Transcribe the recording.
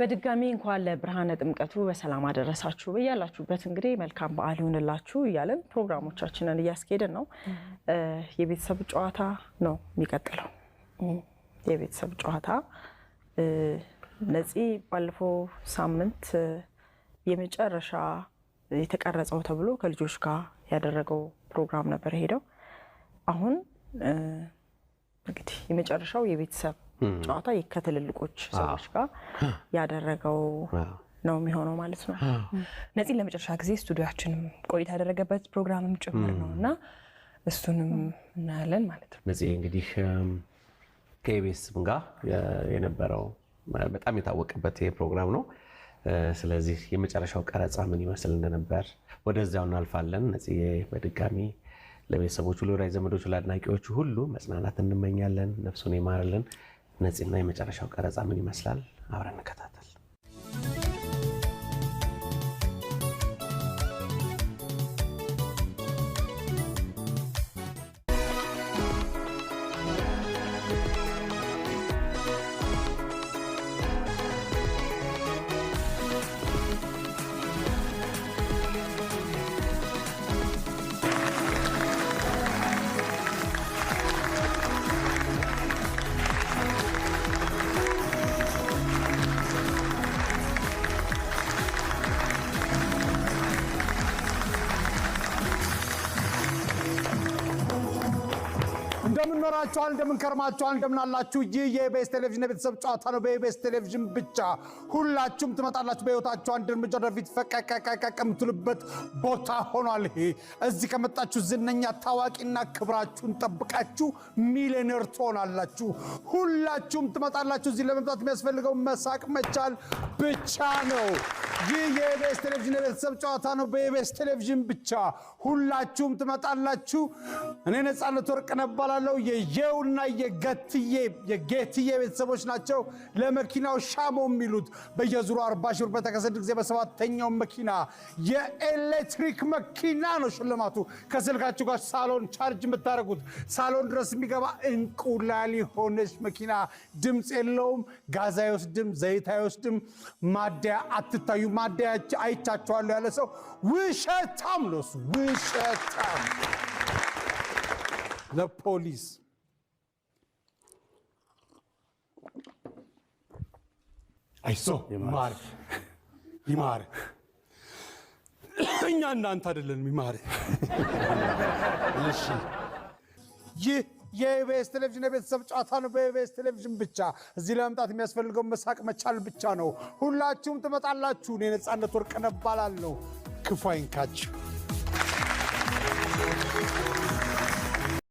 በድጋሚ እንኳን ለብርሃነ ጥምቀቱ በሰላም አደረሳችሁ በያላችሁበት እንግዲህ መልካም በዓል ይሁንላችሁ እያለን ፕሮግራሞቻችንን እያስኬድን ነው። የቤተሰብ ጨዋታ ነው የሚቀጥለው። የቤተሰብ ጨዋታ ነፂ ባለፈው ሳምንት የመጨረሻ የተቀረጸው ተብሎ ከልጆች ጋር ያደረገው ፕሮግራም ነበር ሄደው አሁን እንግዲህ የመጨረሻው የቤተሰብ ጨዋታ ከትልልቆች ሰዎች ጋር ያደረገው ነው የሚሆነው ማለት ነው። ነፂ ለመጨረሻ ጊዜ ስቱዲዮአችንም ቆይታ ያደረገበት ፕሮግራምም ጭምር ነውና እሱንም እናያለን ማለት ነው። ነፂ እንግዲህ ከኢቢኤስም ጋር የነበረው በጣም የታወቀበት ፕሮግራም ነው። ስለዚህ የመጨረሻው ቀረጻ ምን ይመስል እንደነበር ወደዛው እናልፋለን። ነፂ በድጋሚ ለቤተሰቦቹ ለወዳጅ ዘመዶቹ ለአድናቂዎቹ ሁሉ መጽናናት እንመኛለን። ነፍሱን ይማርልን። ነፂና የመጨረሻው ቀረጻ ምን ይመስላል አብረን እንከታተል። እንደምን ከርማችኋል እንደምን አላችሁ? ይህ የኢቢኤስ ቴሌቪዥን የቤተሰብ ጨዋታ ነው። በኢቢኤስ ቴሌቪዥን ብቻ ሁላችሁም ትመጣላችሁ። በህይወታችሁ አንድ እርምጃ ወደፊት ፈቀቀቀቀ የምትሉበት ቦታ ሆኗል። እዚህ ከመጣችሁ ዝነኛ ታዋቂና ክብራችሁን ጠብቃችሁ ሚሊዮነር ትሆናላችሁ። ሁላችሁም ትመጣላችሁ። እዚህ ለመምጣት የሚያስፈልገው መሳቅ መቻል ብቻ ነው። ይህ የኢቢኤስ ቴሌቪዥን የቤተሰብ ጨዋታ ነው። በኢቢኤስ ቴሌቪዥን ብቻ ሁላችሁም ትመጣላችሁ። እኔ ነፃነት ወርቅነህ እባላለሁ። የየውና የጌትዬ ቤተሰቦች ናቸው። ለመኪናው ሻሞ የሚሉት በየዙሩ 40 ሺህ ብር በተከሰደ ጊዜ በሰባተኛው መኪና የኤሌክትሪክ መኪና ነው ሽልማቱ። ከስልካችሁ ጋር ሳሎን ቻርጅ የምታደርጉት ሳሎን ድረስ የሚገባ እንቁላል የሆነች መኪና ድምፅ የለውም፣ ጋዝ አይወስድም፣ ዘይት አይወስድም፣ ማደያ አትታዩ። ማደያ አይቻችኋለሁ ያለ ሰው ውሸታም ነው። እሱ ውሸታም ለፖሊስ አይሶ ይማር እኛ እናንተ አይደለም ይማር። እሺ ይህ የኢቢኤስ ቴሌቪዥን የቤተሰብ ጨዋታ ነው። በኢቢኤስ ቴሌቪዥን ብቻ እዚህ ለመምጣት የሚያስፈልገው መሳቅ መቻል ብቻ ነው። ሁላችሁም ትመጣላችሁ። እኔ ነፃነት ወርቅነህ እባላለሁ። ክፉ አይንካችሁ።